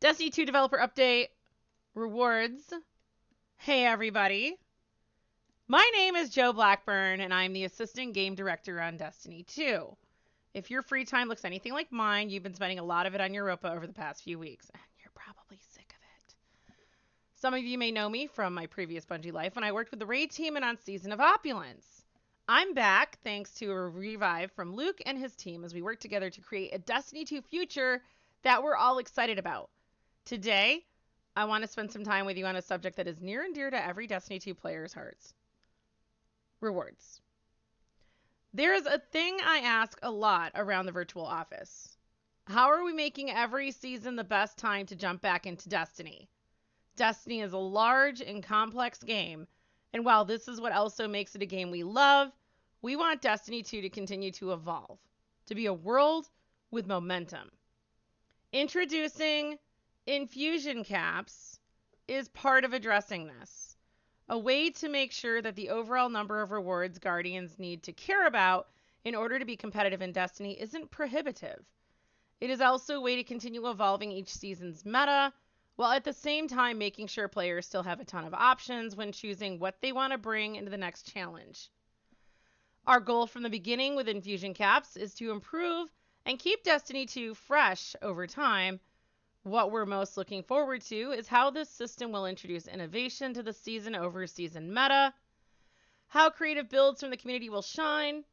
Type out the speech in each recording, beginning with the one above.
Destiny 2 developer update. Rewards. Hey, everybody. My name is Joe Blackburn, and I'm the assistant game director on Destiny 2. If your free time looks anything like mine, you've been spending a lot of it on Europa over the past few weeks, and you're probably sick of it. Some of you may know me from my previous Bungie life when I worked with the raid team and on Season of Opulence. I'm back thanks to a revive from Luke and his team as we work together to create a Destiny 2 future that we're all excited about. Today, I want to spend some time with you on a subject that is near and dear to every Destiny 2 player's hearts. Rewards. There's a thing I ask a lot around the virtual office. How are we making every season the best time to jump back into Destiny? Destiny is a large and complex game, and while this is what also makes it a game we love, we want Destiny 2 to continue to evolve, to be a world with momentum. Introducing infusion caps is part of addressing this. A way to make sure that the overall number of rewards Guardians need to care about in order to be competitive in Destiny isn't prohibitive. It is also a way to continue evolving each season's meta, while at the same time making sure players still have a ton of options when choosing what they want to bring into the next challenge. Our goal from the beginning with infusion caps is to improve and keep Destiny 2 fresh over time. What we're most looking forward to is how this system will introduce innovation to the season-over-season meta, how creative builds from the community will shine,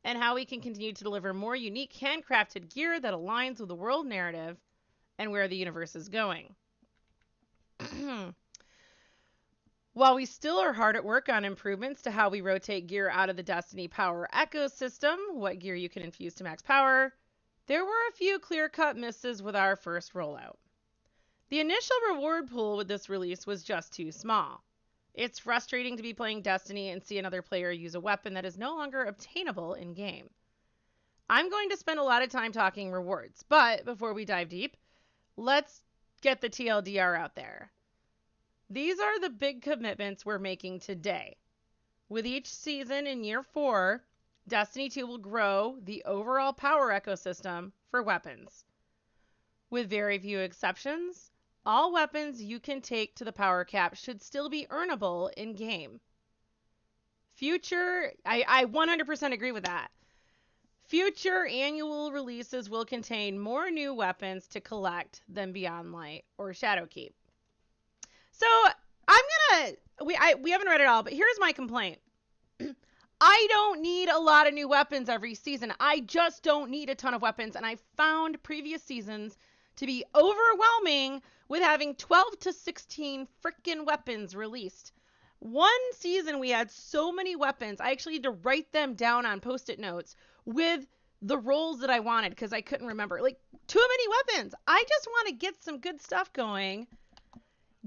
and how we can continue to deliver more unique handcrafted gear that aligns with the world narrative and where the universe is going. While we still are hard at work on improvements to how we rotate gear out of the Destiny power ecosystem, what gear you can infuse to max power, there were a few clear-cut misses with our first rollout. The initial reward pool with this release was just too small. It's frustrating to be playing Destiny and see another player use a weapon that is no longer obtainable in-game. I'm going to spend a lot of time talking rewards, but before we dive deep, let's get the TLDR out there. These are the big commitments we're making today. With each season in year 4, Destiny 2 will grow the overall power ecosystem for weapons. With very few exceptions, all weapons you can take to the power cap should still be earnable in-game. I 100% agree with that. Future annual releases will contain more new weapons to collect than Beyond Light or Shadowkeep. So, we haven't read it all, but here's my complaint. I don't need a lot of new weapons every season. I just don't need a ton of weapons. And I found previous seasons to be overwhelming with having 12 to 16 freaking weapons released. One season we had so many weapons, I actually had to write them down on Post-it notes with the roles that I wanted because I couldn't remember. Like, too many weapons. I just want to get some good stuff going.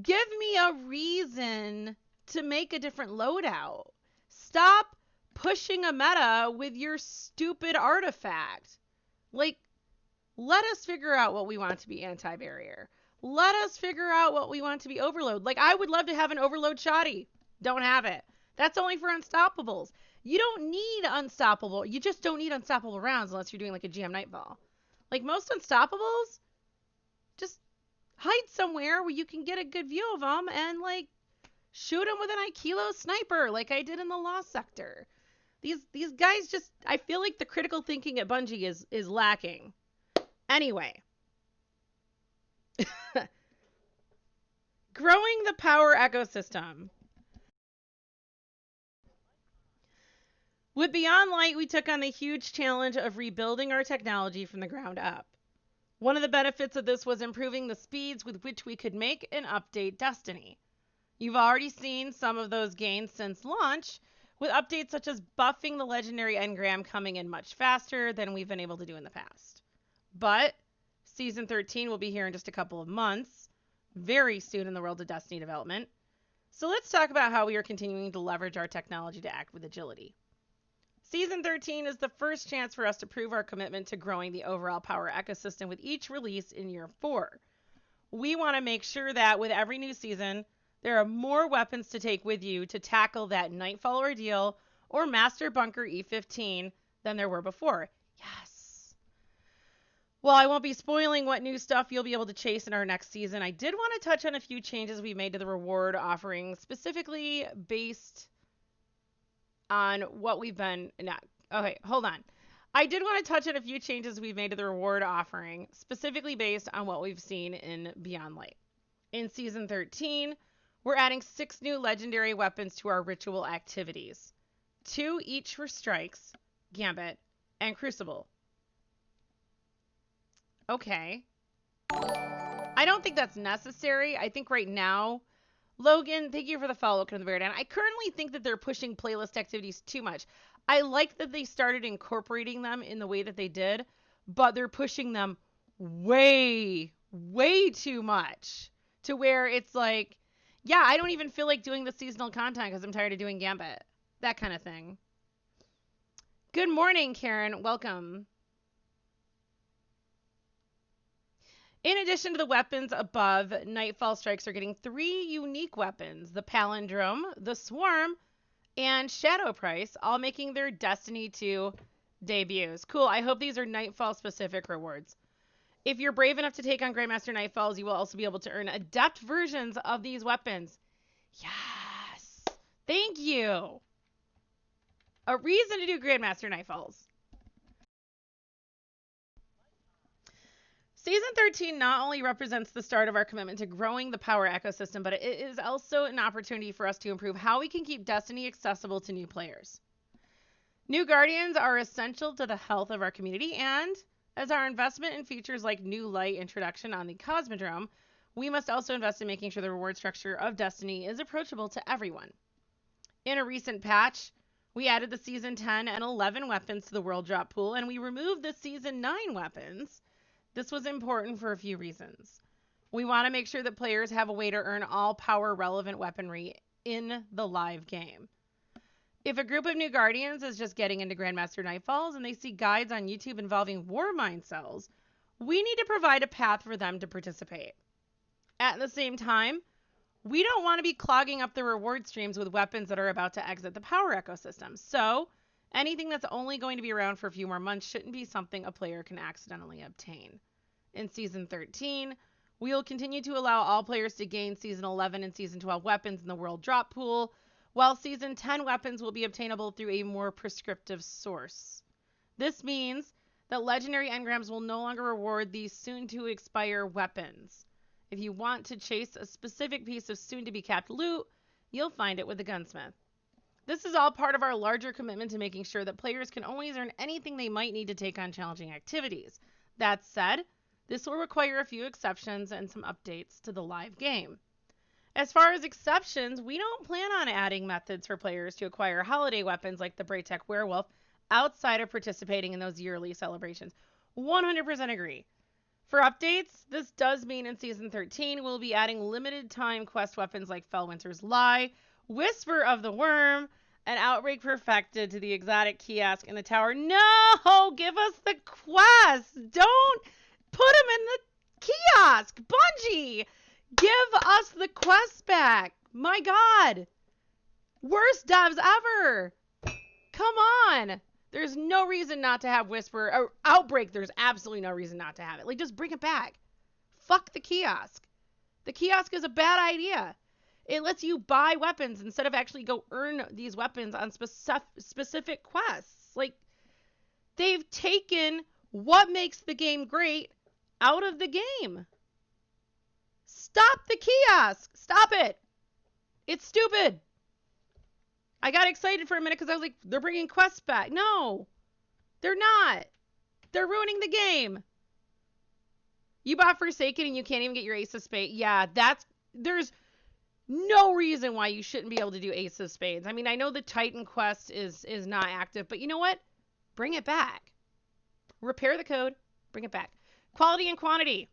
Give me a reason to make a different loadout. Stop pushing a meta with your stupid artifact. Like, let us figure out what we want to be anti-barrier. Let us figure out what we want to be overload. Like, I would love to have an overload shoddy. Don't have it. That's only for unstoppables. You don't need unstoppable. You just don't need unstoppable rounds unless you're doing like a GM Nightfall. Like, most unstoppables, just hide somewhere where you can get a good view of them and, like, shoot them with an Aikilo sniper like I did in the Lost Sector. These guys just, I feel like the critical thinking at Bungie is lacking. Anyway. Growing the power ecosystem. With Beyond Light, we took on the huge challenge of rebuilding our technology from the ground up. One of the benefits of this was improving the speeds with which we could make and update Destiny. You've already seen some of those gains since launch, with updates such as buffing the legendary engram coming in much faster than we've been able to do in the past. But Season 13 will be here in just a couple of months, very soon in the world of Destiny development. So let's talk about how we are continuing to leverage our technology to act with agility. Season 13 is the first chance for us to prove our commitment to growing the overall power ecosystem with each release in year 4. We want to make sure that with every new season, there are more weapons to take with you to tackle that Nightfall ordeal or Master Bunker E15 than there were before. Yes. While I won't be spoiling what new stuff you'll be able to chase in our next season, I did want to touch on a few changes we made to the reward offering, specifically based on what we've been... No, okay, hold on. I did want to touch on a few changes we've made to the reward offering, specifically based on what we've seen in Beyond Light. In Season 13, we're adding 6 new legendary weapons to our ritual activities. 2 each for Strikes, Gambit, and Crucible. Okay. I don't think that's necessary. I think right now, Logan, thank you for the follow up on the very end. I currently think that they're pushing playlist activities too much. I like that they started incorporating them in the way that they did, but they're pushing them way, way too much to where it's like, yeah, I don't even feel like doing the seasonal content because I'm tired of doing Gambit. That kind of thing. Good morning, Karen. Welcome. In addition to the weapons above, Nightfall Strikes are getting 3 unique weapons, the Palindrome, the Swarm, and Shadow Price, all making their Destiny 2 debuts. Cool, I hope these are Nightfall specific rewards. If you're brave enough to take on Grandmaster Nightfalls, you will also be able to earn adept versions of these weapons. Yes! Thank you! A reason to do Grandmaster Nightfalls. Season 13 not only represents the start of our commitment to growing the power ecosystem, but it is also an opportunity for us to improve how we can keep Destiny accessible to new players. New Guardians are essential to the health of our community, and as our investment in features like new light introduction on the Cosmodrome, we must also invest in making sure the reward structure of Destiny is approachable to everyone. In a recent patch, we added the Season 10 and 11 weapons to the World Drop pool, and we removed the Season 9 weapons. This was important for a few reasons. We want to make sure that players have a way to earn all power-relevant weaponry in the live game. If a group of new Guardians is just getting into Grandmaster Nightfalls and they see guides on YouTube involving Warmind cells, we need to provide a path for them to participate. At the same time, we don't want to be clogging up the reward streams with weapons that are about to exit the power ecosystem. So, anything that's only going to be around for a few more months shouldn't be something a player can accidentally obtain. In Season 13, we will continue to allow all players to gain Season 11 and Season 12 weapons in the World Drop pool, while Season 10 weapons will be obtainable through a more prescriptive source. This means that Legendary Engrams will no longer reward these soon-to-expire weapons. If you want to chase a specific piece of soon-to-be-capped loot, you'll find it with the Gunsmith. This is all part of our larger commitment to making sure that players can always earn anything they might need to take on challenging activities. That said, this will require a few exceptions and some updates to the live game. As far as exceptions, we don't plan on adding methods for players to acquire holiday weapons like the Braytech Werewolf outside of participating in those yearly celebrations. 100% agree. For updates, this does mean in Season 13 we'll be adding limited time quest weapons like Fellwinter's Lie, Whisper of the Worm, and Outbreak Perfected to the exotic kiosk in the tower. No! Give us the quest! Don't put them in the kiosk! Bungie! Give us the quest back! My God! Worst devs ever! Come on! There's no reason not to have Whisper. Or Outbreak, there's absolutely no reason not to have it. Like, just bring it back. Fuck the kiosk. The kiosk is a bad idea. It lets you buy weapons instead of actually go earn these weapons on specific quests. Like, they've taken what makes the game great out of the game. Stop the kiosk. Stop it. It's stupid. I got excited for a minute because I was like, they're bringing quests back. No, they're not. They're ruining the game. You bought Forsaken and you can't even get your Ace of Spades. Yeah, there's no reason why you shouldn't be able to do Ace of Spades. I mean, I know the Titan quest is not active, but you know what? Bring it back. Repair the code. Bring it back. Quality and quantity.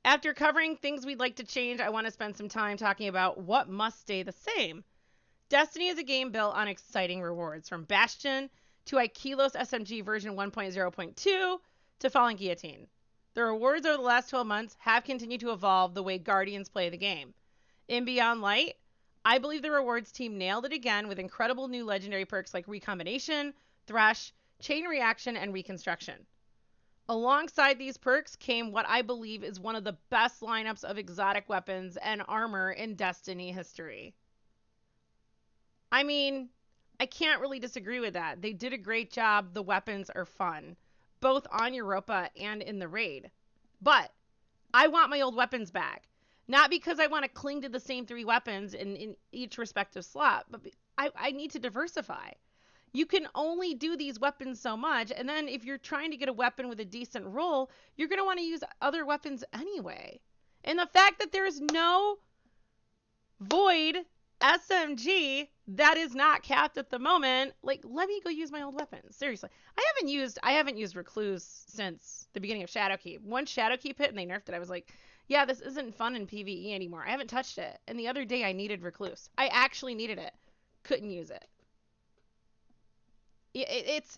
After covering things we'd like to change, I want to spend some time talking about what must stay the same. Destiny is a game built on exciting rewards, from Bastion to Aikilos SMG version 1.0.2 to Fallen Guillotine. The rewards over the last 12 months have continued to evolve the way Guardians play the game. In Beyond Light, I believe the rewards team nailed it again with incredible new legendary perks like Recombination, Thresh, Chain Reaction, and Reconstruction. Alongside these perks came what I believe is one of the best lineups of exotic weapons and armor in Destiny history. I mean, I can't really disagree with that. They did a great job. The weapons are fun, both on Europa and in the raid. But I want my old weapons back. Not because I want to cling to the same 3 weapons in each respective slot, but I need to diversify. You can only do these weapons so much, and then if you're trying to get a weapon with a decent roll, you're going to want to use other weapons anyway. And the fact that there's no void SMG that is not capped at the moment, like, let me go use my old weapons. Seriously. I haven't used Recluse since the beginning of Shadowkeep. Once Shadowkeep hit and they nerfed it, I was like, yeah, this isn't fun in PvE anymore. I haven't touched it. And the other day I needed Recluse. I actually needed it. Couldn't use it. It's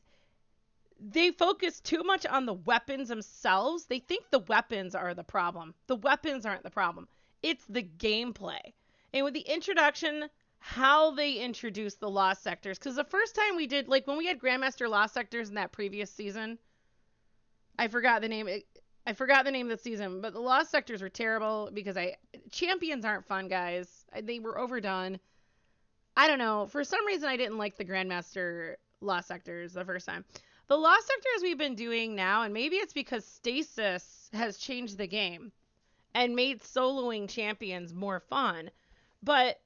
they focus too much on the weapons themselves. They think the weapons are the problem. The weapons aren't the problem. It's the gameplay. And with the introduction, how they introduced the Lost Sectors, because the first time we did, like when we had Grandmaster Lost Sectors in that previous season, I forgot the name of the season, but the Lost Sectors were terrible because champions aren't fun, guys. They were overdone. I don't know. For some reason, I didn't like the Grandmaster Lost Sectors the first time. The Lost Sectors we've been doing now, and maybe it's because Stasis has changed the game and made soloing champions more fun, but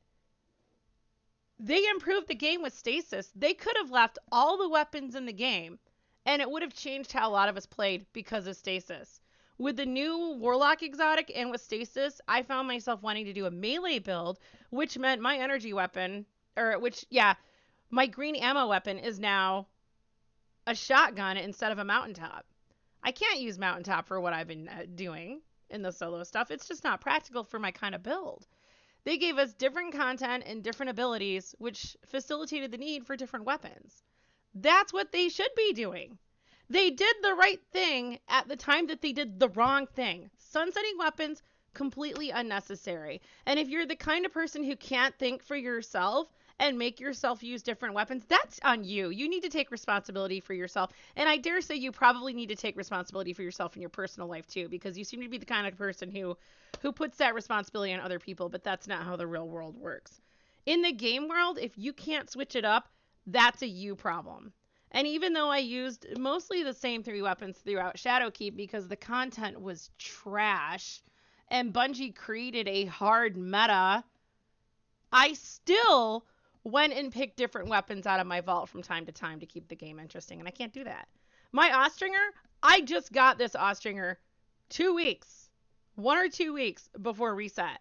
they improved the game with Stasis. They could have left all the weapons in the game, and it would have changed how a lot of us played because of Stasis. With the new Warlock exotic and with Stasis, I found myself wanting to do a melee build, which meant my energy weapon, my green ammo weapon is now a shotgun instead of a mountaintop. I can't use mountaintop for what I've been doing in the solo stuff. It's just not practical for my kind of build. They gave us different content and different abilities, which facilitated the need for different weapons. That's what they should be doing. They did the right thing at the time that they did the wrong thing. Sunsetting weapons, completely unnecessary. And if you're the kind of person who can't think for yourself and make yourself use different weapons, that's on you. You need to take responsibility for yourself. And I dare say you probably need to take responsibility for yourself in your personal life too, because you seem to be the kind of person who puts that responsibility on other people, but that's not how the real world works. In the game world, if you can't switch it up, that's a you problem. And even though I used mostly the same 3 weapons throughout Shadowkeep because the content was trash and Bungie created a hard meta, I still went and picked different weapons out of my vault from time to time to keep the game interesting, and I can't do that. My Austringer, I just got this Austringer 2 weeks, 1 or 2 weeks before reset,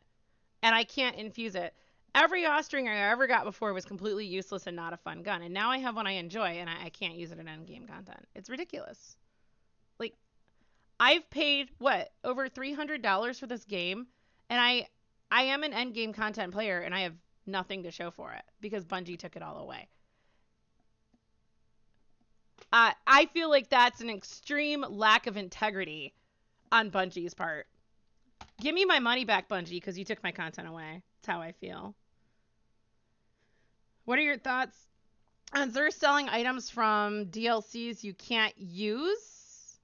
and I can't infuse it. Every Austringer I ever got before was completely useless and not a fun gun, and now I have one I enjoy, and I can't use it in endgame content. It's ridiculous. Like, I've paid, over $300 for this game, and I am an endgame content player, and I have nothing to show for it because Bungie took it all away. I feel like that's an extreme lack of integrity on Bungie's part. Give me my money back, Bungie, because you took my content away. That's how I feel. What are your thoughts on Xur selling items from DLCs you can't use?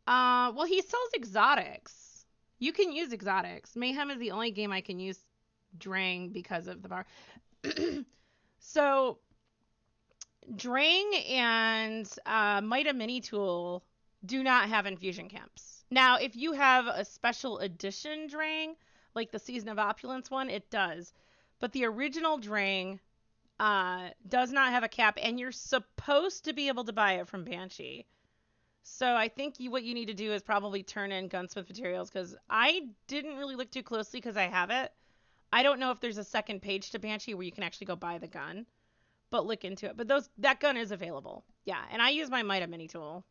Well, he sells exotics. You can use exotics. Mayhem is the only game I can use Drang because of the bar. So, Drang and Mida Mini Tool do not have infusion camps. Now, if you have a special edition Drang, like the Season of Opulence one, it does. But the original Drang does not have a cap, and you're supposed to be able to buy it from Banshee. So I think what you need to do is probably turn in Gunsmith materials, because I didn't really look too closely because I have it. I don't know if there's a second page to Banshee where you can actually go buy the gun, but look into it. But that gun is available. Yeah, and I use my Mida Mini Tool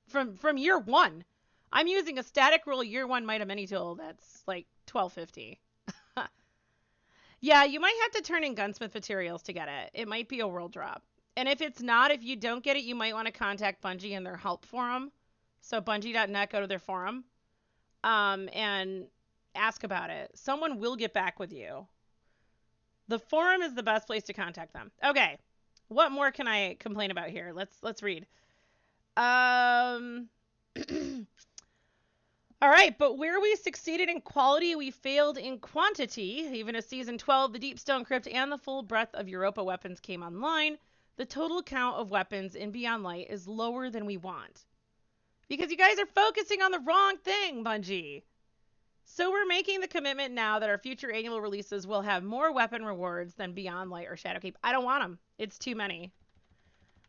from year 1. I'm using a static roll year 1 Mida Mini Tool that's like $12.50. Yeah, you might have to turn in Gunsmith materials to get it. It might be a world drop. And if it's not, if you don't get it, you might want to contact Bungie and their help forum. So bungie.net, go to their forum, and ask about it. Someone will get back with you. The forum is the best place to contact them. Okay, what more can I complain about here? Let's read. All right, but where we succeeded in quality, we failed in quantity. Even as Season 12, the Deepstone Crypt and the full breadth of Europa weapons came online, the total count of weapons in Beyond Light is lower than we want. Because you guys are focusing on the wrong thing, Bungie. So we're making the commitment now that our future annual releases will have more weapon rewards than Beyond Light or Shadowkeep. I don't want them. It's too many.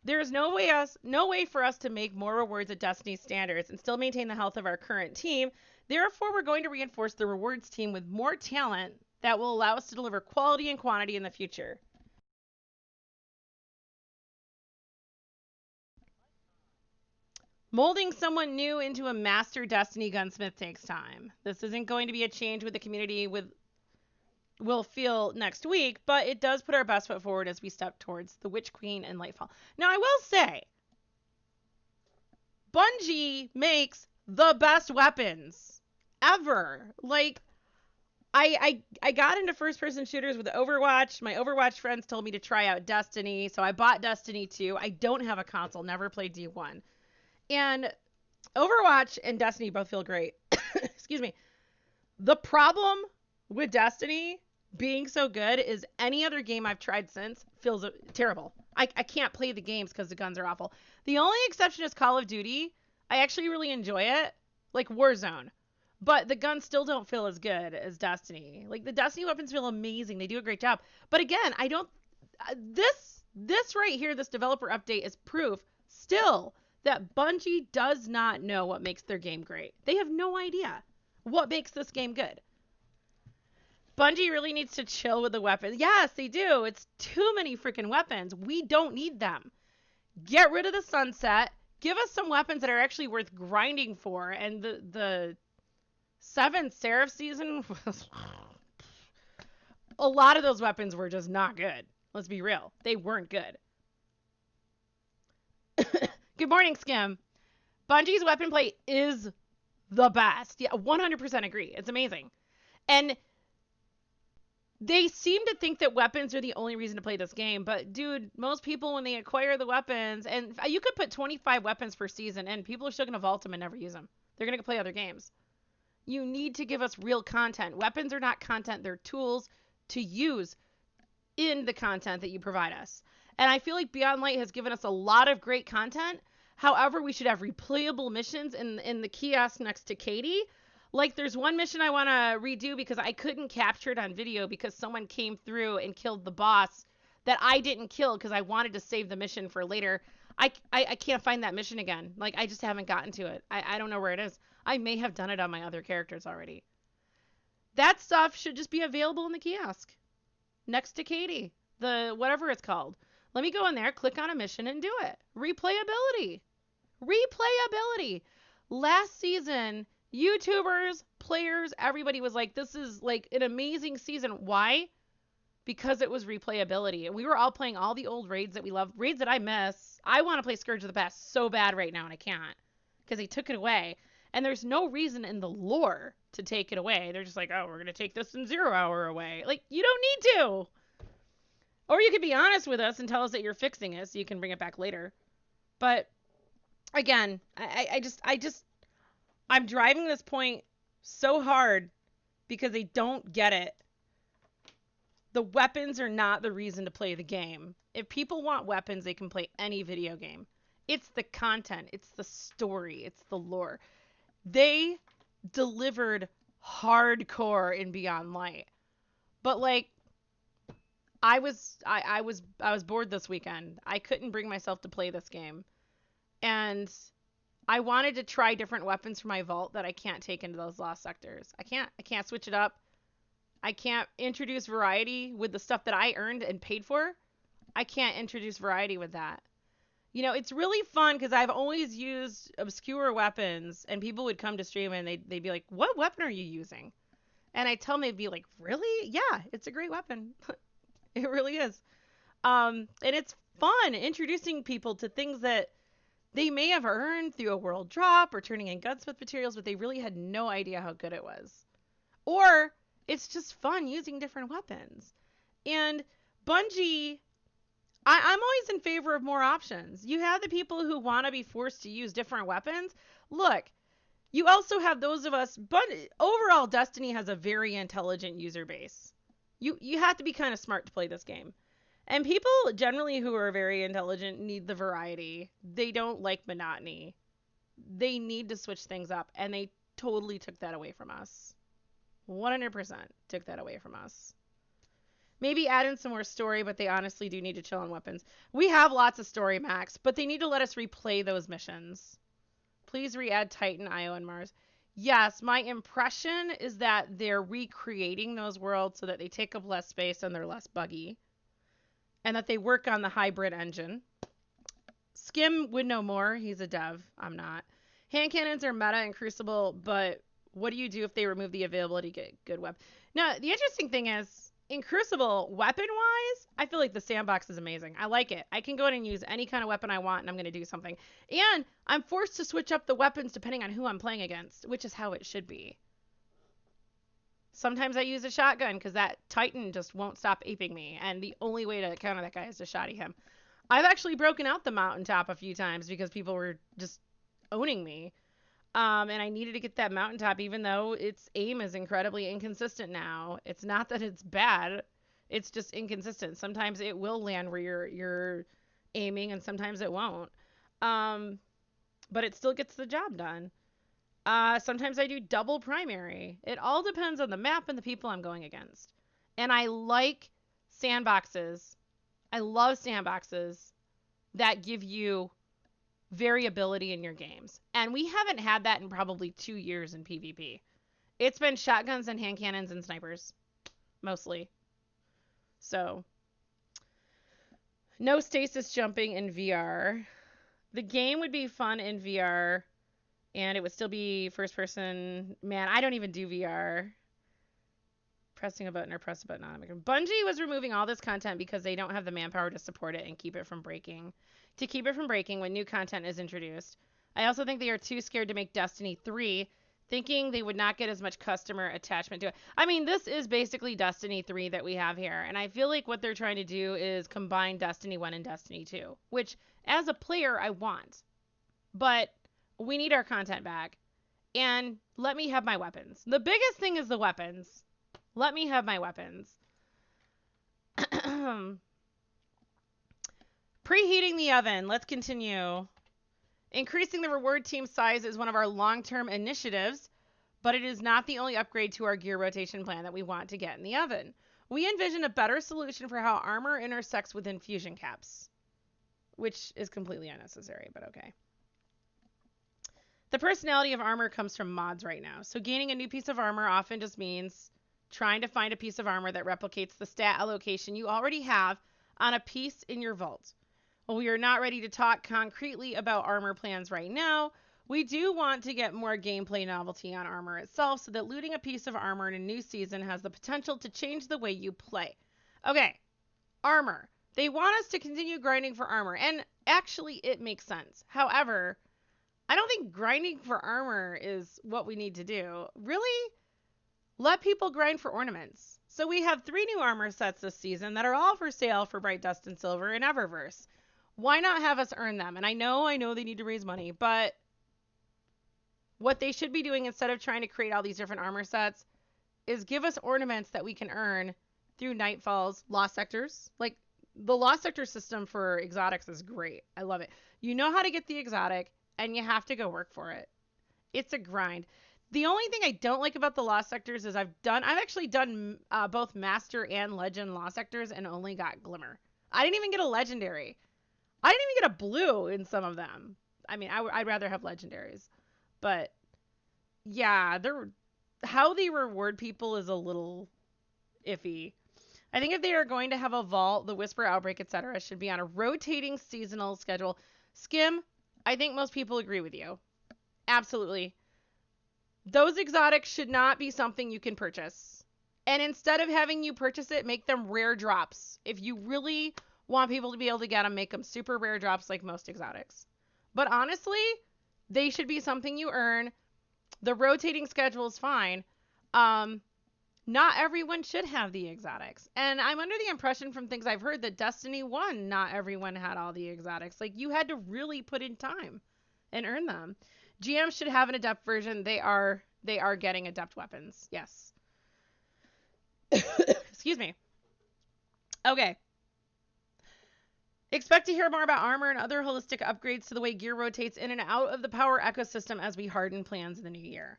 There's no way for us to make more rewards at Destiny standards and still maintain the health of our current team. Therefore, we're going to reinforce the rewards team with more talent that will allow us to deliver quality and quantity in the future. Molding someone new into a master Destiny gunsmith takes time. This isn't going to be a change with the community will feel next week, but it does put our best foot forward as we step towards the Witch Queen and Lightfall. Now, I will say, Bungie makes the best weapons ever. Like, I got into first-person shooters with Overwatch. My Overwatch friends told me to try out Destiny, so I bought Destiny 2. I don't have a console, never played D1. And Overwatch and Destiny both feel great. Excuse me. The problem with Destiny being so good is any other game I've tried since feels terrible. I can't play the games because the guns are awful. The only exception is Call of Duty. I actually really enjoy it, like Warzone. But the guns still don't feel as good as Destiny. Like, the Destiny weapons feel amazing. They do a great job. But again, I don't... This right here, this developer update is proof still that Bungie does not know what makes their game great. They have no idea what makes this game good. Bungie really needs to chill with the weapons. Yes, they do. It's too many freaking weapons. We don't need them. Get rid of the sunset. Give us some weapons that are actually worth grinding for. And the 7th Seraph season was... a lot of those weapons were just not good. Let's be real. They weren't good. Good morning, Skim. Bungie's weapon play is the best. Yeah, 100% agree. It's amazing. And they seem to think that weapons are the only reason to play this game. But, dude, most people, when they acquire the weapons, and you could put 25 weapons per season, and people are still going to vault them and never use them. They're going to play other games. You need to give us real content. Weapons are not content. They're tools to use in the content that you provide us. And I feel like Beyond Light has given us a lot of great content. However, we should have replayable missions in the kiosk next to Katie. Like, there's one mission I want to redo because I couldn't capture it on video because someone came through and killed the boss that I didn't kill because I wanted to save the mission for later. I can't find that mission again. Like, I just haven't gotten to it. I don't know where it is. I may have done it on my other characters already. That stuff should just be available in the kiosk next to Katie. The whatever it's called. Let me go in there, click on a mission, and do it. Replayability. Replayability. Last season, YouTubers, players, everybody was like, this is like an amazing season. Why? Because it was replayability. And we were all playing all the old raids that we love. Raids that I miss. I want to play Scourge of the Past so bad right now, and I can't. Because they took it away. And there's no reason in the lore to take it away. They're just like, oh, we're going to take this in 0 hour away. Like, you don't need to. Or you could be honest with us and tell us that you're fixing it so you can bring it back later. But, again, I'm driving this point so hard because they don't get it. The weapons are not the reason to play the game. If people want weapons, they can play any video game. It's the content. It's the story. It's the lore. They delivered hardcore in Beyond Light. But, like, I was bored this weekend. I couldn't bring myself to play this game. And I wanted to try different weapons for my vault that I can't take into those lost sectors. I can't switch it up. I can't introduce variety with the stuff that I earned and paid for. I can't introduce variety with that. You know, it's really fun because I've always used obscure weapons, and people would come to stream and they'd be like, what weapon are you using? And I tell them, they'd be like, really? Yeah, it's a great weapon. It really is. And it's fun introducing people to things that they may have earned through a world drop or turning in Gunsmith materials, but they really had no idea how good it was. Or it's just fun using different weapons. And Bungie, I'm always in favor of more options. You have the people who want to be forced to use different weapons. Look, you also have those of us, but overall, Destiny has a very intelligent user base. You have to be kind of smart to play this game. And people generally who are very intelligent need the variety. They don't like monotony. They need to switch things up, and they totally took that away from us. 100% took that away from us. Maybe add in some more story, but they honestly do need to chill on weapons. We have lots of story, Max, but they need to let us replay those missions. Please re-add Titan, Io, and Mars. Yes, my impression is that they're recreating those worlds so that they take up less space and they're less buggy. And that they work on the hybrid engine. Skim would know more. He's a dev. I'm not. Hand cannons are meta in Crucible, but what do you do if they remove the availability to get good weapon? Now, the interesting thing is, in Crucible, weapon-wise, I feel like the sandbox is amazing. I like it. I can go in and use any kind of weapon I want, and I'm going to do something. And I'm forced to switch up the weapons depending on who I'm playing against, which is how it should be. Sometimes I use a shotgun because that Titan just won't stop aping me, and the only way to counter that guy is to shotty him. I've actually broken out the mountaintop a few times because people were just owning me. And I needed to get that mountaintop, even though its aim is incredibly inconsistent now. It's not that it's bad. It's just inconsistent. Sometimes it will land where you're aiming, and sometimes it won't. But it still gets the job done. Sometimes I do double primary. It all depends on the map and the people I'm going against. And I like sandboxes. I love sandboxes that give you variability in your games. And we haven't had that in probably 2 years in PvP. It's been shotguns and hand cannons and snipers. Mostly. So. No stasis jumping in VR. The game would be fun in VR. And it would still be first person. Man, I don't even do VR. Pressing a button or press a button on it. Bungie was removing all this content because they don't have the manpower to support it and keep it from breaking. To keep it from breaking when new content is introduced. I also think they are too scared to make Destiny 3, thinking they would not get as much customer attachment to it. I mean, this is basically Destiny 3 that we have here. And I feel like what they're trying to do is combine Destiny 1 and Destiny 2. Which, as a player, I want. But we need our content back. And let me have my weapons. The biggest thing is the weapons. Let me have my weapons. Preheating the oven. Let's continue. Increasing the reward team size is one of our long-term initiatives, but it is not the only upgrade to our gear rotation plan that we want to get in the oven. We envision a better solution for how armor intersects with infusion caps, which is completely unnecessary, but okay. The personality of armor comes from mods right now, so gaining a new piece of armor often just means trying to find a piece of armor that replicates the stat allocation you already have on a piece in your vault. While we are not ready to talk concretely about armor plans right now, we do want to get more gameplay novelty on armor itself so that looting a piece of armor in a new season has the potential to change the way you play. Okay, armor. They want us to continue grinding for armor, and actually it makes sense. However, I don't think grinding for armor is what we need to do. Really? Let people grind for ornaments. So we have 3 new armor sets this season that are all for sale for Bright Dust and Silver and Eververse. Why not have us earn them? And I know they need to raise money, but what they should be doing instead of trying to create all these different armor sets is give us ornaments that we can earn through Nightfalls, Lost Sectors. Like, the Lost Sector system for exotics is great. I love it. You know how to get the exotic, and you have to go work for it. It's a grind. The only thing I don't like about the Lost Sectors is I've actually done both Master and Legend Lost Sectors and only got Glimmer. I didn't even get a Legendary. I didn't even get a blue in some of them. I mean, I'd rather have Legendaries. But, yeah, how they reward people is a little iffy. I think if they are going to have a vault, the Whisper Outbreak, etc., should be on a rotating seasonal schedule. Skim, I think most people agree with you. Absolutely. Those exotics should not be something you can purchase. And instead of having you purchase it, make them rare drops. If you really want people to be able to get them, make them super rare drops like most exotics. But honestly, they should be something you earn. The rotating schedule is fine. Not everyone should have the exotics. And I'm under the impression from things I've heard that Destiny 1, not everyone had all the exotics. Like, you had to really put in time and earn them. GM should have an adept version. They are getting adept weapons. Yes. Excuse me. Okay. Expect to hear more about armor and other holistic upgrades to the way gear rotates in and out of the power ecosystem as we harden plans in the new year.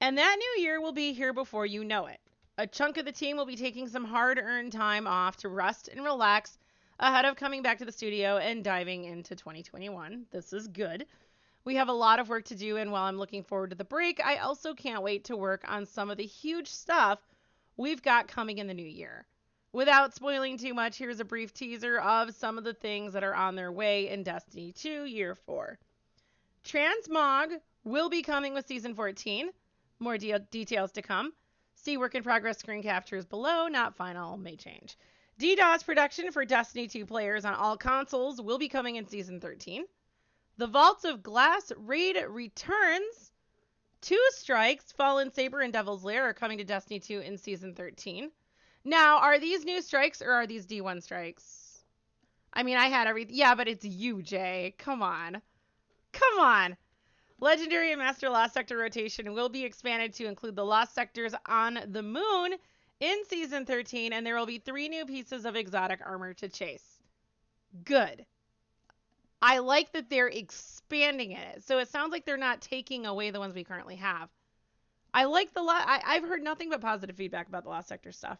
And that new year will be here before you know it. A chunk of the team will be taking some hard-earned time off to rest and relax ahead of coming back to the studio and diving into 2021. This is good. We have a lot of work to do, and while I'm looking forward to the break, I also can't wait to work on some of the huge stuff we've got coming in the new year. Without spoiling too much, here's a brief teaser of some of the things that are on their way in Destiny 2 Year 4. Transmog will be coming with Season 14. More details to come. See work in progress screen captures below, not final, may change. DDoS protection for Destiny 2 players on all consoles will be coming in Season 13. The Vaults of Glass raid returns. 2 strikes, Fallen Saber and Devil's Lair are coming to Destiny 2 in Season 13. Now, are these new strikes or are these D1 strikes? I mean, I had everything. Yeah, but it's you, Jay. Come on. Come on. Legendary and Master Lost Sector rotation will be expanded to include the Lost Sectors on the Moon in Season 13, and there will be 3 new pieces of exotic armor to chase. Good. I like that they're expanding it. So it sounds like they're not taking away the ones we currently have. I like the I've heard nothing but positive feedback about the Lost Sector stuff.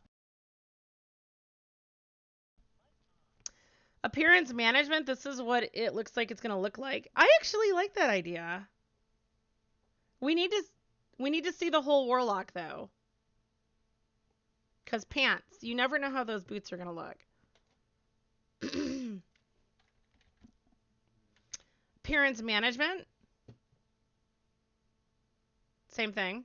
Appearance management, this is what it looks like it's going to look like. I actually like that idea. We need to see the whole Warlock though. Cuz pants, you never know how those boots are going to look. Appearance management. Same thing.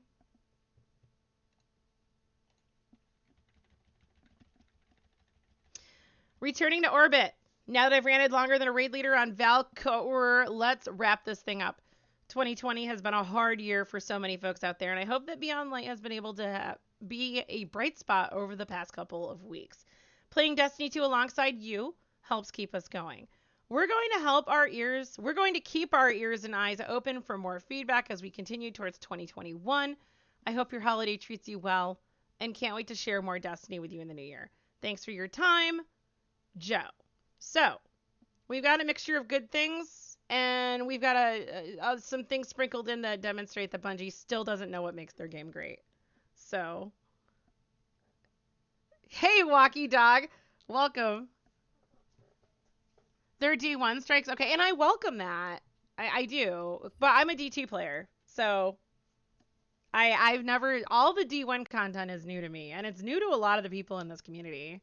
Returning to orbit. Now that I've ran it longer than a raid leader on Valkor, let's wrap this thing up. 2020 has been a hard year for so many folks out there, and I hope that Beyond Light has been able to be a bright spot over the past couple of weeks. Playing Destiny 2 alongside you helps keep us going. We're going to keep our ears and eyes open for more feedback as we continue towards 2021. I hope your holiday treats you well, and can't wait to share more Destiny with you in the new year. Thanks for your time, Joe. So, we've got a mixture of good things, and we've got some things sprinkled in that demonstrate that Bungie still doesn't know what makes their game great. So, hey, Walkie Dog, welcome. They're D1 strikes, okay, and I welcome that. I do, but I'm a DT player, so I've never, all the D1 content is new to me, and it's new to a lot of the people in this community.